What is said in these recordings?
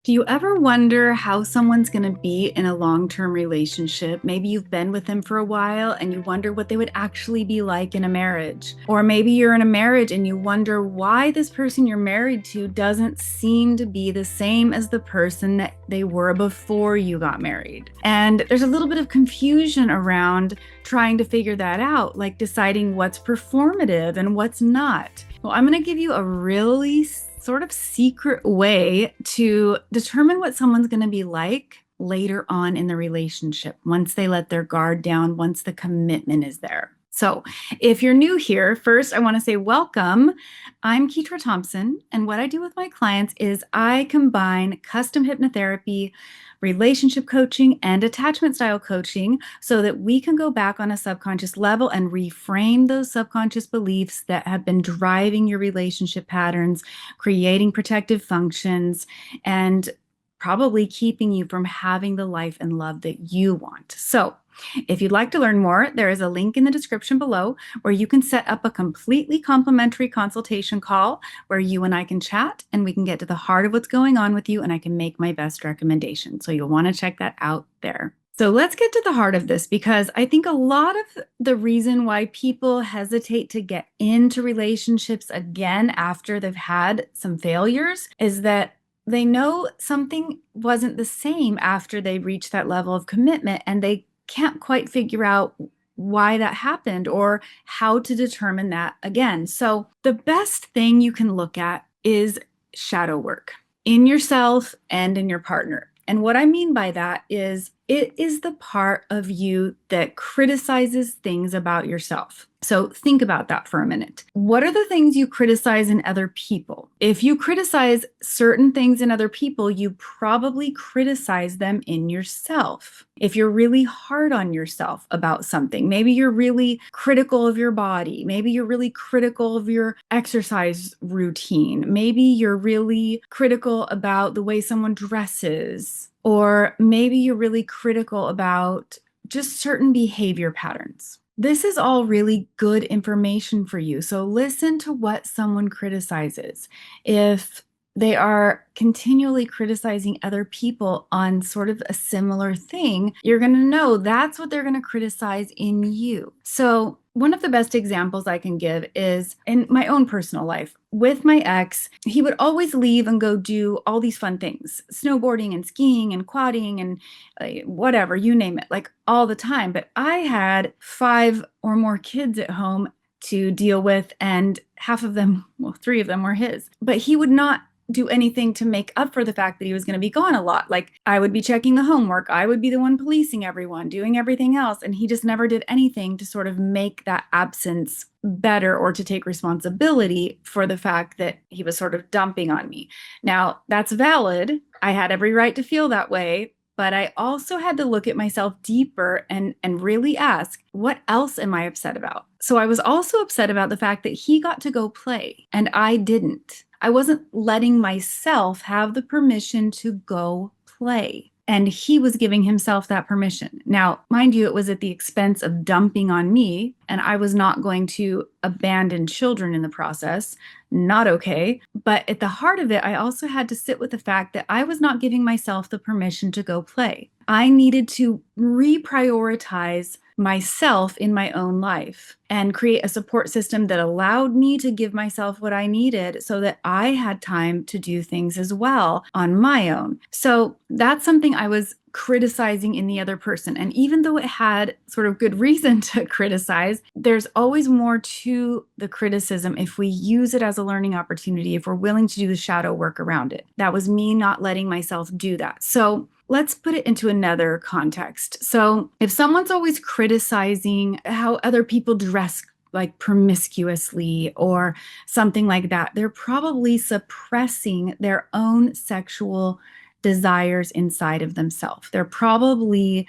Do you ever wonder how someone's going to be in a long-term relationship? Maybe you've been with them for a while and you wonder what they would actually be like in a marriage. Or maybe you're in a marriage and you wonder why this person you're married to doesn't seem to be the same as the person that they were before you got married. And there's a little bit of confusion around trying to figure that out, like deciding what's performative and what's not. Well, I'm going to give you a really sort of secret way to determine what someone's going to be like later on in the relationship, once they let their guard down, once the commitment is there. So, if you're new here, first I want to say welcome. I'm Ketra Thompson, and what I do with my clients is I combine custom hypnotherapy, relationship coaching, and attachment style coaching so that we can go back on a subconscious level and reframe those subconscious beliefs that have been driving your relationship patterns, creating protective functions, and probably keeping you from having the life and love that you want. So, if you'd like to learn more, there is a link in the description below where you can set up a completely complimentary consultation call where you and I can chat and we can get to the heart of what's going on with you and I can make my best recommendation. So you'll want to check that out there. So let's get to the heart of this because I think a lot of the reason why people hesitate to get into relationships again after they've had some failures is that they know something wasn't the same after they reached that level of commitment and they can't quite figure out why that happened or how to determine that again. So the best thing you can look at is shadow work in yourself and in your partner. And what I mean by that is it is the part of you that criticizes things about yourself. So think about that for a minute. What are the things you criticize in other people? If you criticize certain things in other people, you probably criticize them in yourself. If you're really hard on yourself about something, maybe you're really critical of your body, maybe you're really critical of your exercise routine, maybe you're really critical about the way someone dresses, or maybe you're really critical about just certain behavior patterns. This is all really good information for you. So listen to what someone criticizes. If they are continually criticizing other people on sort of a similar thing, you're going to know that's what they're going to criticize in you. So one of the best examples I can give is in my own personal life. With my ex, he would always leave and go do all these fun things, snowboarding and skiing and quadding and whatever, you name it, like all the time. But I had 5 or more kids at home to deal with, and half of them, well, 3 of them were his. But he would not do anything to make up for the fact that he was going to be gone a lot. Like I would be checking the homework, I would be the one policing everyone, doing everything else. And he just never did anything to sort of make that absence better or to take responsibility for the fact that he was sort of dumping on me. Now, that's valid. I had every right to feel that way. But I also had to look at myself deeper and really ask, what else am I upset about? So I was also upset about the fact that he got to go play and I didn't. I wasn't letting myself have the permission to go play. And he was giving himself that permission. Now, mind you, it was at the expense of dumping on me, and I was not going to abandon children in the process. Not okay. But at the heart of it, I also had to sit with the fact that I was not giving myself the permission to go play. I needed to reprioritize myself in my own life and create a support system that allowed me to give myself what I needed so that I had time to do things as well on my own. So that's something I was criticizing in the other person. And even though it had sort of good reason to criticize, there's always more to the criticism if we use it as a learning opportunity, if we're willing to do the shadow work around it. That was me not letting myself do that. So let's put it into another context. So if someone's always criticizing how other people dress like promiscuously or something like that, they're probably suppressing their own sexual desires inside of themselves. They're probably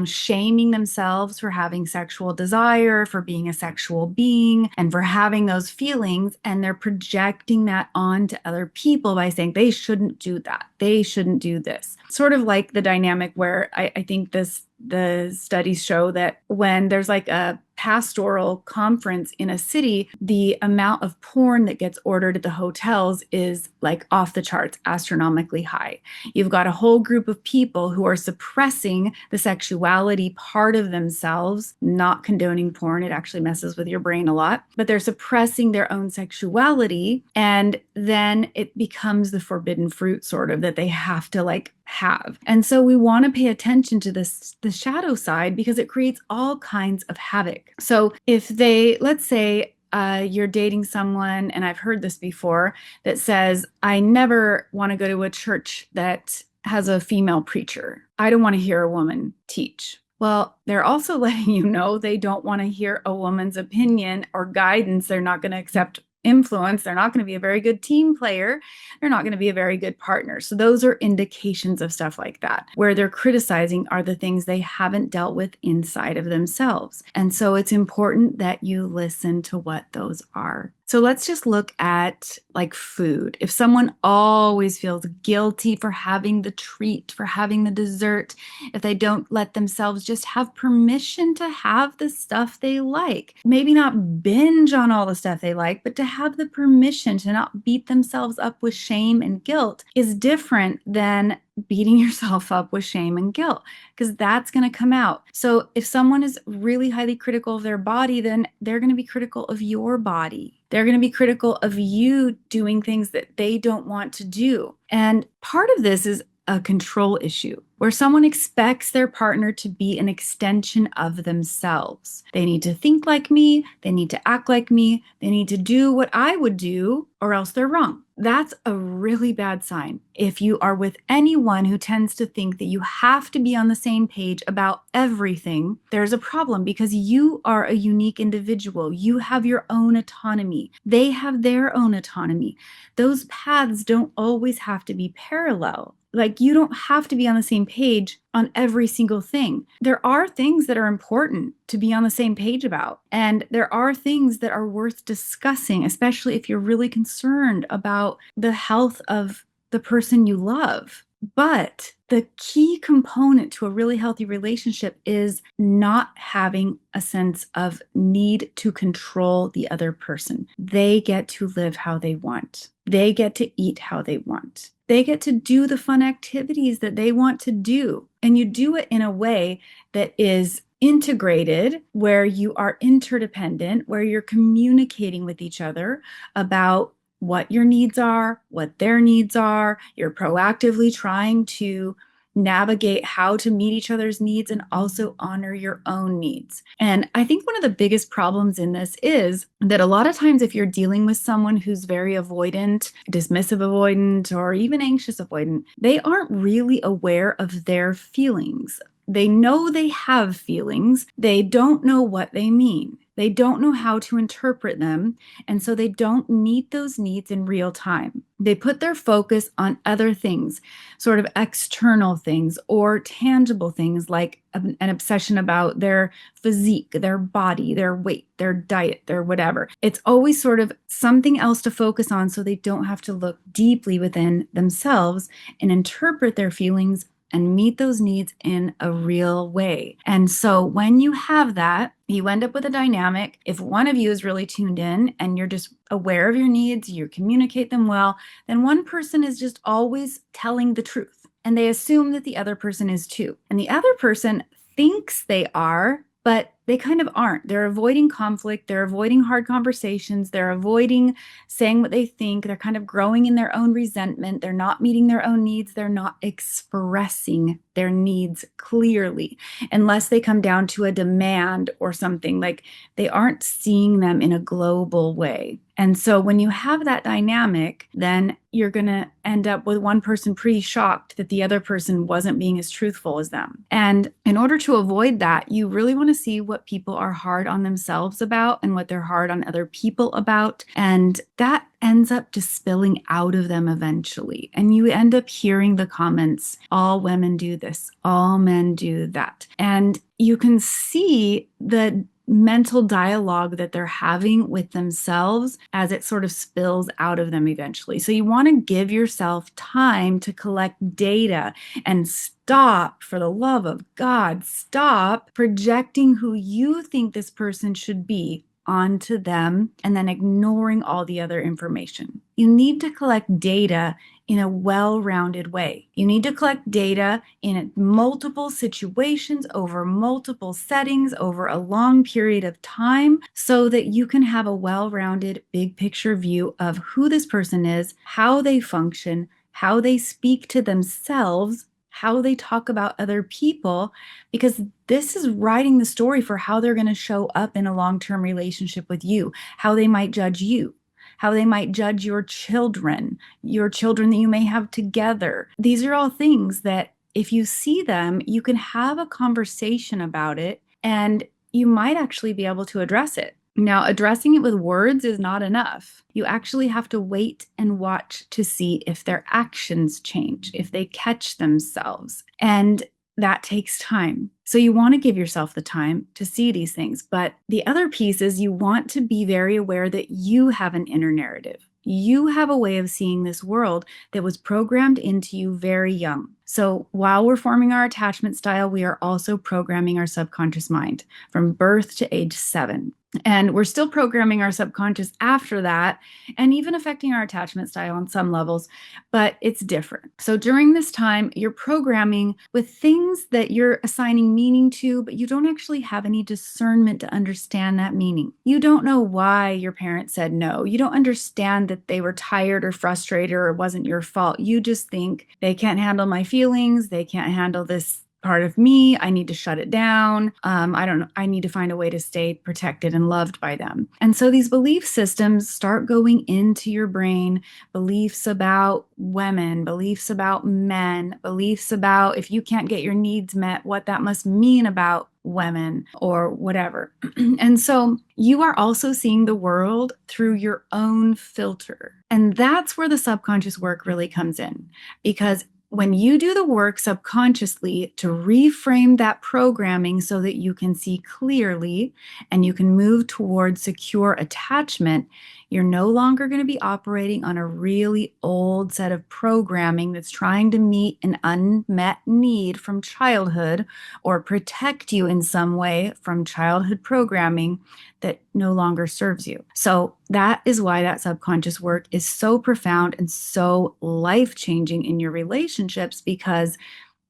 shaming themselves for having sexual desire, for being a sexual being, and for having those feelings. And they're projecting that onto other people by saying they shouldn't do that. They shouldn't do this. Sort of like the dynamic where I think the studies show that when there's like a pastoral conference in a city, the amount of porn that gets ordered at the hotels is like off the charts, astronomically high. You've got a whole group of people who are suppressing the sexuality part of themselves, not condoning porn. It actually messes with your brain a lot, but they're suppressing their own sexuality. And then it becomes the forbidden fruit, sort of, that they have to like have. And so we want to pay attention to this, the shadow side, because it creates all kinds of havoc. So if they, let's say, you're dating someone, and I've heard this before, that says, I never want to go to a church that has a female preacher. I don't want to hear a woman teach. Well, they're also letting you know they don't want to hear a woman's opinion or guidance. They're not going to accept influence. They're not going to be a very good team player. They're not going to be a very good partner. So those are indications of stuff like that. Where they're criticizing are the things they haven't dealt with inside of themselves. And so it's important that you listen to what those are. So let's just look at like food. If someone always feels guilty for having the treat, for having the dessert, if they don't let themselves just have permission to have the stuff they like, maybe not binge on all the stuff they like, but to have the permission to not beat themselves up with shame and guilt, is different than beating yourself up with shame and guilt, because that's going to come out. So if someone is really highly critical of their body, then they're going to be critical of your body. They're going to be critical of you doing things that they don't want to do. And part of this is a control issue, where someone expects their partner to be an extension of themselves. They need to think like me, they need to act like me, they need to do what I would do, or else they're wrong. That's a really bad sign. If you are with anyone who tends to think that you have to be on the same page about everything, there's a problem, because you are a unique individual. You have your own autonomy. They have their own autonomy. Those paths don't always have to be parallel. Like, you don't have to be on the same page on every single thing. There are things that are important to be on the same page about. And there are things that are worth discussing, especially if you're really concerned about the health of the person you love. But the key component to a really healthy relationship is not having a sense of need to control the other person. They get to live how they want. They get to eat how they want. They get to do the fun activities that they want to do. And you do it in a way that is integrated, where you are interdependent, where you're communicating with each other about what your needs are, what their needs are. You're proactively trying to navigate how to meet each other's needs and also honor your own needs. And I think one of the biggest problems in this is that a lot of times, if you're dealing with someone who's very avoidant, dismissive avoidant, or even anxious avoidant, they aren't really aware of their feelings. They know they have feelings. They don't know what they mean. They don't know how to interpret them, and so they don't meet those needs in real time. They put their focus on other things, sort of external things or tangible things, like an obsession about their physique, their body, their weight, their diet, their whatever. It's always sort of something else to focus on, so they don't have to look deeply within themselves and interpret their feelings and meet those needs in a real way. And so when you have that, you end up with a dynamic. If one of you is really tuned in and you're just aware of your needs, you communicate them well, then one person is just always telling the truth. And they assume that the other person is too. And the other person thinks they are, but they kind of aren't. They're avoiding conflict. They're avoiding hard conversations. They're avoiding saying what they think. They're kind of growing in their own resentment. They're not meeting their own needs. They're not expressing their needs clearly, unless they come down to a demand or something. Like, they aren't seeing them in a global way. And so when you have that dynamic, then you're going to end up with one person pretty shocked that the other person wasn't being as truthful as them. And in order to avoid that, you really want to see what people are hard on themselves about and what they're hard on other people about. And that ends up just spilling out of them eventually. And you end up hearing the comments, all women do this, all men do that. And you can see the mental dialogue that they're having with themselves as it sort of spills out of them eventually. So you want to give yourself time to collect data and stop, for the love of God, stop projecting who you think this person should be onto them and then ignoring all the other information. You need to collect data in a well-rounded way. You need to collect data in multiple situations, over multiple settings, over a long period of time, so that you can have a well-rounded, big picture view of who this person is, how they function, how they speak to themselves, how they talk about other people, because this is writing the story for how they're going to show up in a long-term relationship with you, how they might judge you, how they might judge your children that you may have together. These are all things that if you see them, you can have a conversation about it and you might actually be able to address it. Now, addressing it with words is not enough. You actually have to wait and watch to see if their actions change, if they catch themselves. And that takes time. So you want to give yourself the time to see these things. But the other piece is you want to be very aware that you have an inner narrative. You have a way of seeing this world that was programmed into you very young. So while we're forming our attachment style, we are also programming our subconscious mind from birth to age 7. And we're still programming our subconscious after that, and even affecting our attachment style on some levels, but it's different. So during this time, you're programming with things that you're assigning meaning to, but you don't actually have any discernment to understand that meaning. You don't know why your parents said no. You don't understand that they were tired or frustrated or it wasn't your fault. You just think they can't handle my feelings. They can't handle this part of me. I need to shut it down. I don't know. I need to find a way to stay protected and loved by them. And so these belief systems start going into your brain, beliefs about women, beliefs about men, beliefs about if you can't get your needs met, what that must mean about women or whatever. And so you are also seeing the world through your own filter. And that's where the subconscious work really comes in, because when you do the work subconsciously to reframe that programming so that you can see clearly and you can move towards secure attachment, you're no longer going to be operating on a really old set of programming that's trying to meet an unmet need from childhood or protect you in some way from childhood programming that no longer serves you. So that is why that subconscious work is so profound and so life-changing in your relationships, because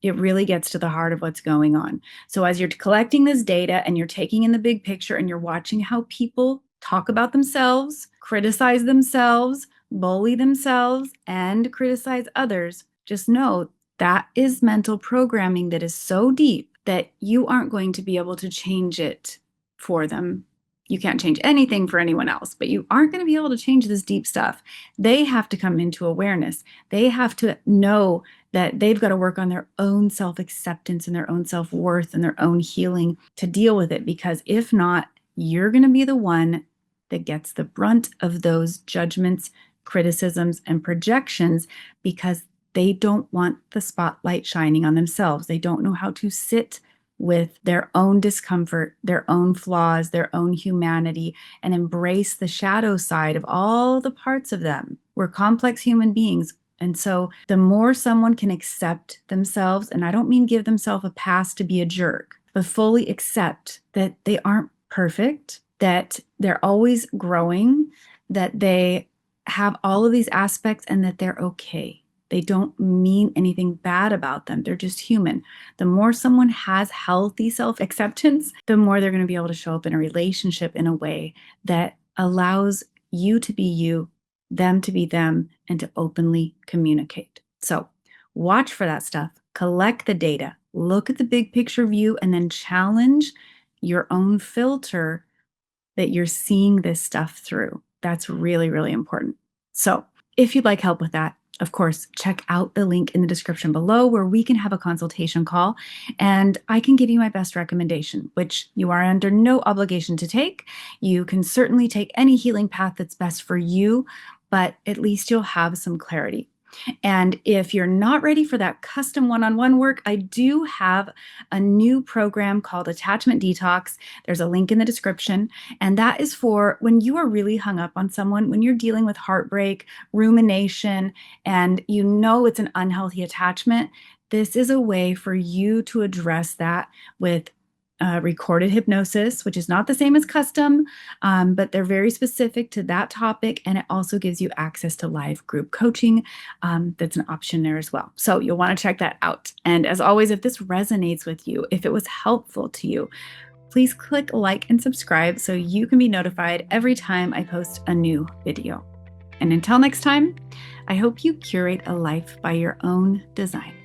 it really gets to the heart of what's going on. So as you're collecting this data and you're taking in the big picture and you're watching how people talk about themselves, criticize themselves, bully themselves, and criticize others, just know that is mental programming that is so deep that you aren't going to be able to change it for them. You can't change anything for anyone else, but you aren't going to be able to change this deep stuff. They have to come into awareness. They have to know that they've got to work on their own self-acceptance and their own self-worth and their own healing to deal with it, because if not, you're going to be the one that gets the brunt of those judgments, criticisms, and projections, because they don't want the spotlight shining on themselves. They don't know how to sit with their own discomfort, their own flaws, their own humanity, and embrace the shadow side of all the parts of them. We're complex human beings. And so the more someone can accept themselves, and I don't mean give themselves a pass to be a jerk, but fully accept that they aren't perfect, that they're always growing, that they have all of these aspects and that they're okay. They don't mean anything bad about them. They're just human. The more someone has healthy self-acceptance, the more they're going to be able to show up in a relationship in a way that allows you to be you, them to be them, and to openly communicate. So watch for that stuff. Collect the data. Look at the big picture view and then challenge your own filter that you're seeing this stuff through. That's really, really important. So if you'd like help with that, of course, check out the link in the description below where we can have a consultation call and I can give you my best recommendation, which you are under no obligation to take. You can certainly take any healing path that's best for you, but at least you'll have some clarity. And if you're not ready for that custom one-on-one work, I do have a new program called Attachment Detox. There's a link in the description. And that is for when you are really hung up on someone, when you're dealing with heartbreak, rumination, and you know it's an unhealthy attachment. This is a way for you to address that with recorded hypnosis, which is not the same as custom, but they're very specific to that topic. And it also gives you access to live group coaching. That's an option there as well. So you'll want to check that out. And as always, if this resonates with you, if it was helpful to you, please click like and subscribe so you can be notified every time I post a new video. And until next time, I hope you curate a life by your own design.